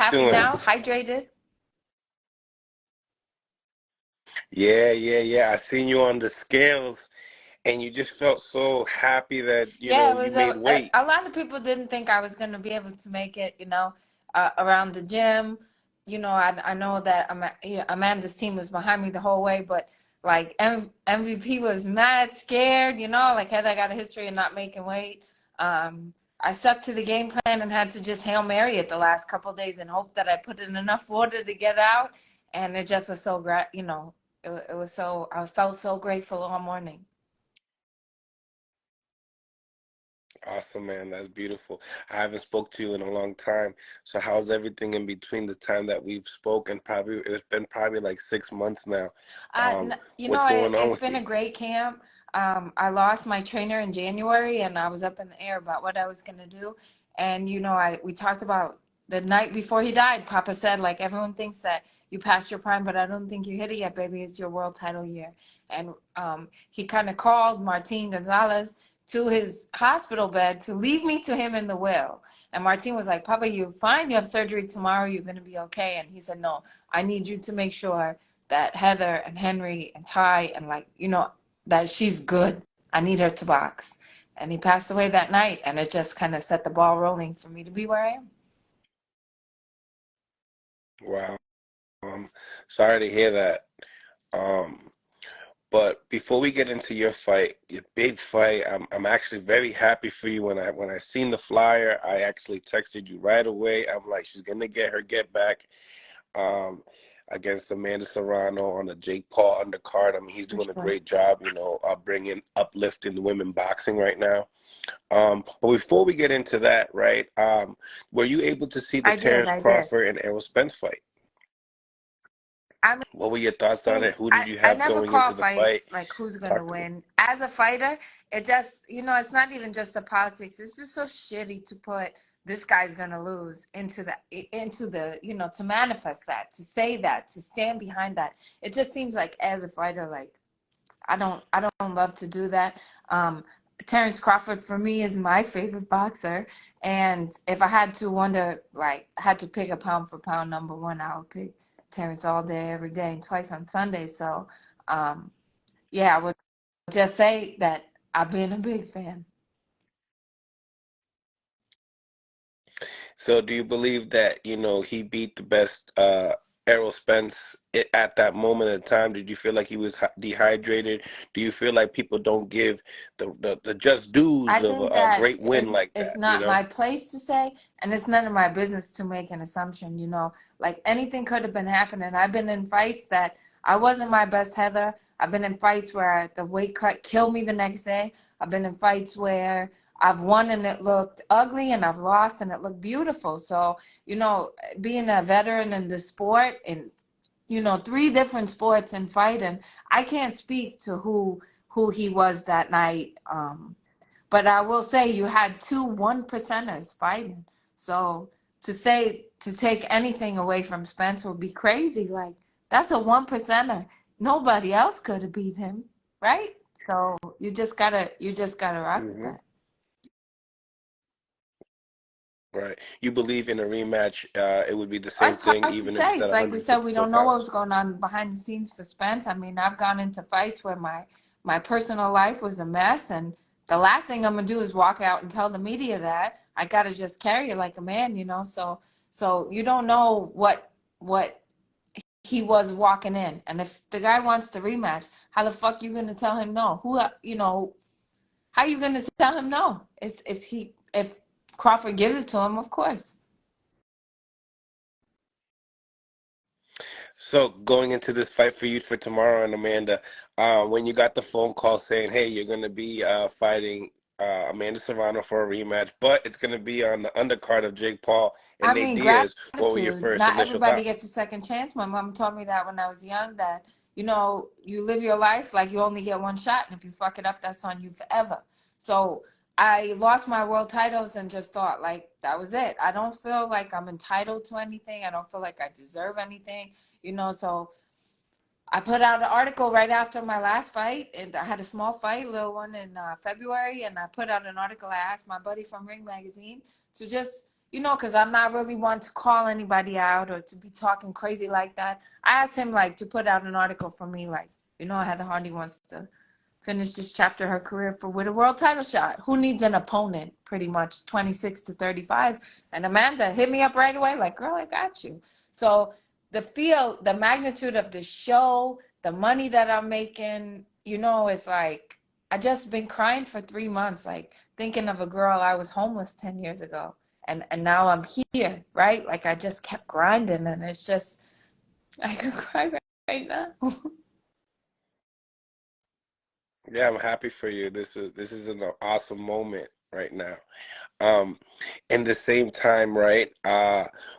happy doing? now, hydrated. Yeah. I seen you on the scales, and you just felt so happy that Yeah, it you was made weight. a lot of people didn't think I was going to be able to make it, around the gym. I know that Amanda's team was behind me the whole way, but like MVP was mad scared, like Heather got a history of not making weight. I stuck to the game plan and had to just Hail Mary it the last couple of days and hope that I put in enough water to get out. And it just was so great, it was so, I felt so grateful all morning. Awesome, man. That's beautiful. I haven't spoke to you in a long time. So how's everything in between the time that we've spoken? Probably it's been probably like 6 months now. What's going on It's with been you? a great camp. I lost my trainer in January, and I was up in the air about what I was gonna do. And we talked about the night before he died. Papa said, like, everyone thinks that you passed your prime, but I don't think you hit it yet, baby. It's your world title year. And he kind of called Martin Gonzalez to his hospital bed to leave me to him in the will. And Martin was like, Papa, you're fine. You have surgery tomorrow. You're gonna be okay. And he said, no, I need you to make sure that Heather and Henry and Ty and like, that she's good. I need her to box. And he passed away that night, and it just kind of set the ball rolling for me to be where I am. Wow. Um, Sorry to hear that. Um, but before we get into your big fight, I'm actually very happy for you. When I seen the flyer, I actually texted you right away. I'm like, she's gonna get her get back. um, Against Amanda Serrano on the Jake Paul undercard. I mean, he's For doing a sure. great job, bringing uplifting women boxing right now. But before we get into that, right? Were you able to see the I did. Terrence I did. Crawford and Errol Spence fight? I What were your thoughts on mean, it? Who I, did you I have never going call into the fight? fights like who's gonna Talk to me. win. As a fighter, it just, it's not even just the politics. It's just so shitty to put this guy's gonna lose into the, to manifest that, to say that, to stand behind that. It just seems like as a fighter, like I don't love to do that. Um, Terrence Crawford for me is my favorite boxer, and if I had to wonder, like, had to pick a pound for pound number one, I would pick Terrence all day, every day, and twice on Sunday. So, um, yeah, I would just say that I've been a big fan. So, do you believe that he beat the best Errol Spence at that moment in time? Did you feel like he was dehydrated? Do you feel like people don't give the just I dues of think a that great win like it's that? not my place to say, and it's none of my business to make an assumption. Like anything could have been happening. I've been in fights that I wasn't my best Heather. I've been in fights where the weight cut killed me the next day. I've been in fights where I've won and it looked ugly, and I've lost and it looked beautiful. So, being a veteran in the sport and three different sports and fighting, I can't speak to who he was that night. But I will say you had two one percenters fighting. So to take anything away from Spence would be crazy. Like, that's a one percenter. Nobody else could have beat him, right? So you just gotta rock with Hmm. that. Right. You believe in a rematch? It would be the same It's thing, hard to even if say. it's It's at like we said, we 154 don't know what was pounds. going on behind the scenes for Spence. I mean, I've gone into fights where my personal life was a mess, and the last thing I'm gonna do is walk out and tell the media that. I gotta just carry it like a man. So you don't know what he was walking in, and if the guy wants the rematch, how the fuck you gonna tell him no? How you gonna tell him no? Is he if Crawford gives it to him, of course. So going into this fight for you for tomorrow and Amanda, when you got the phone call saying, "Hey, you're going to be fighting Amanda Serrano for a rematch, but it's going to be on the undercard of Jake Paul and I Nate mean, Diaz," what were your gratitude. first Not initial everybody gets a thoughts? second chance. My mom told me that when I was young, that, you live your life like you only get one shot. And if you fuck it up, that's on you forever. So I lost my world titles and just thought, like, that was it. I don't feel like I'm entitled to anything. I don't feel like I deserve anything. So I put out an article right after my last fight, and I had a small fight, little one in February, and I put out an article. I asked my buddy from Ring Magazine to just, you know, because I'm not really one to call anybody out or to be talking crazy like that. I asked him like to put out an article for me, like, you know, Heather Hardy wants to finish this chapter of her career for with a world title shot. Who needs an opponent? Pretty much 26 to 35. And Amanda hit me up right away, like, girl, I got you. So the magnitude of the show, the money that I'm making, you know, it's like I just been crying for 3 months, like thinking of a girl I was homeless 10 years ago. And now I'm here, right? Like I just kept grinding and it's just I could cry right now. Yeah, I'm happy for you. This is an awesome moment right now. Um, in the same time, right?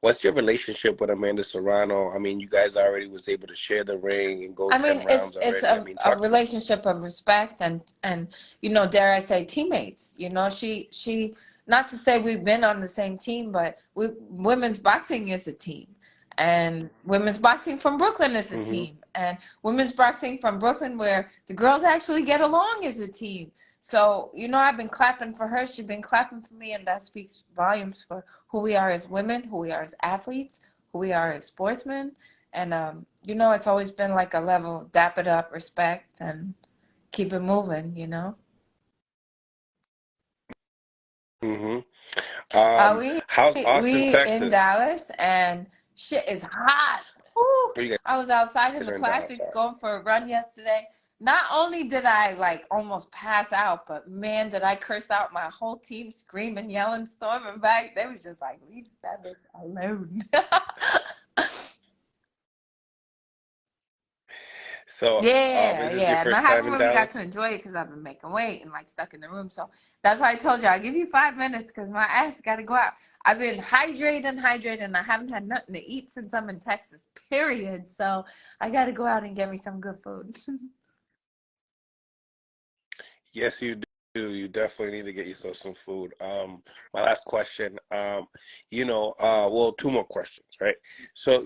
What's your relationship with Amanda Serrano? I mean, you guys already was able to share the ring and go I 10 mean, it's rounds it's already. I mean, a talk to me. relationship of respect and you know, dare I say, teammates. You know, she not to say we've been on the same team, but women's boxing is a team, and women's boxing from Brooklyn is a Hmm. team, and women's boxing from Brooklyn where the girls actually get along is a team. So you know, I've been clapping for her. She's been clapping for me, and that speaks volumes for who we are as women, who we are as athletes, who we are as sportsmen. And you know, it's always been like a level, dap it up, respect, and keep it moving, you know. Hmm. We How's Austin, we in Texas? Dallas and shit is hot. Whew. Oh, you I was outside in guys the are in Dallas. classics going for a run yesterday. Not only did I like almost pass out, but man, did I curse out my whole team screaming, yelling, storming back. They was just like, leave that bitch alone. So, Yeah, is this your yeah. And I first time haven't in really got to Dallas? enjoy it because I've been making weight and like stuck in the room. So that's why I told you I'll give you 5 minutes because my ass got to go out. I've been hydrated, and I haven't had nothing to eat since I'm in Texas, period. So I got to go out and get me some good food. Yes, you do. You definitely need to get yourself some food. My last question, well, two more questions, right? So,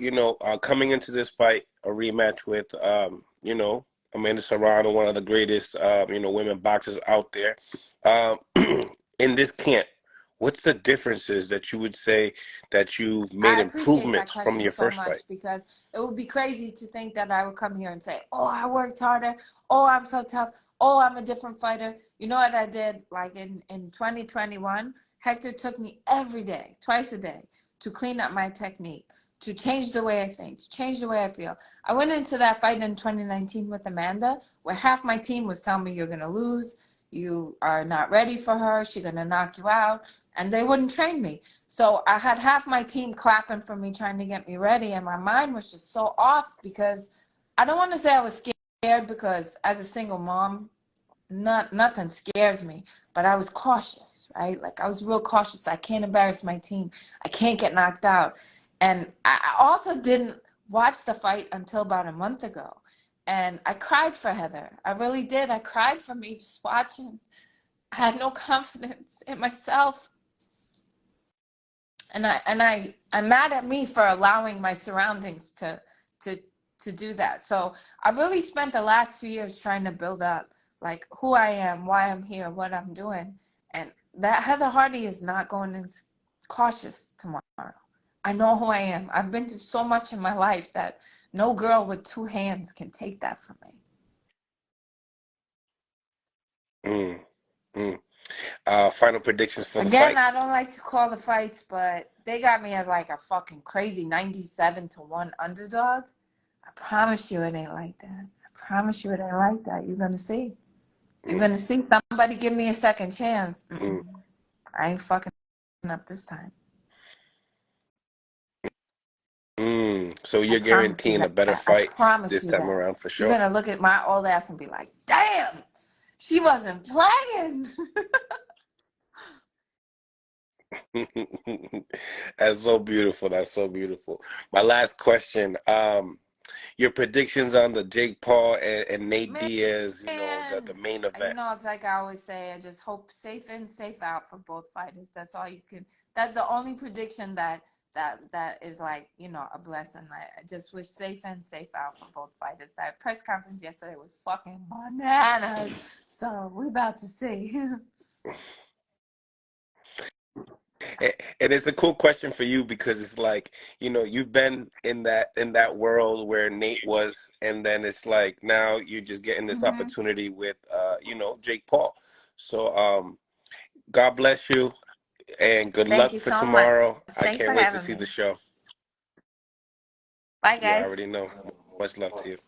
coming into this fight, a rematch with, Amanda Serrano, one of the greatest, women boxers out there. Um, in this camp, what's the differences that you would say that you've made I appreciate that improvements from question your so first much fight? because it would be crazy to think that I would come here and say, "Oh, I worked harder. Oh, I'm so tough. Oh, I'm a different fighter." You know what I did? Like in 2021, Hector took me every day, twice a day, to clean up my technique, to change the way I think, to change the way I feel. I went into that fight in 2019 with Amanda, where half my team was telling me, "You're gonna lose. You are not ready for her. She's gonna knock you out," and they wouldn't train me. So I had half my team clapping for me, trying to get me ready, and my mind was just so off because I don't want to say I was scared because as a single mom, nothing scares me, but I was cautious, right? Like I was real cautious. I can't embarrass my team. I can't get knocked out. And I also didn't watch the fight until about a month ago. And I cried for Heather. I really did. I cried for me just watching. I had no confidence in myself, I'm mad at me for allowing my surroundings to to do that. So I really spent the last 2 years trying to build up like who I am, why I'm here, what I'm doing, and that Heather Hardy is not going in cautious tomorrow. I know who I am. I've been through so much in my life that no girl with two hands can take that from me. Mm, mm. Final predictions for the Again, fight? I don't like to call the fights, but they got me as like a fucking crazy 97 to 1 underdog. I promise you it ain't like that. I promise you it ain't like that. You're gonna see. You're Mm, gonna see somebody give me a second chance. mm, I ain't fucking up this time. So I you're promise you guaranteeing a better that. I fight promise this you time that. around for You're sure. gonna look at my old ass and be like, damn, she wasn't playing. That's so beautiful. That's so beautiful. My last question, your predictions on the Jake Paul and Nate Diaz, the Man, main you event. know, it's like I always say, I just hope safe in, safe out for both fighters. That's all you can. That's the only prediction that is like, you know, a blessing. I just wish safe in, safe out for both fighters. That press conference yesterday was fucking bananas. So we about to see. And it's a cool question for you because it's like, you've been in that world where Nate was, and then it's like now you're just getting this Hmm. opportunity with Jake Paul. So God bless you and good Thank luck you for so much. tomorrow. I Thanks for can't wait to having see me. the show. Bye, Yeah, I guys. already know. Much love to you.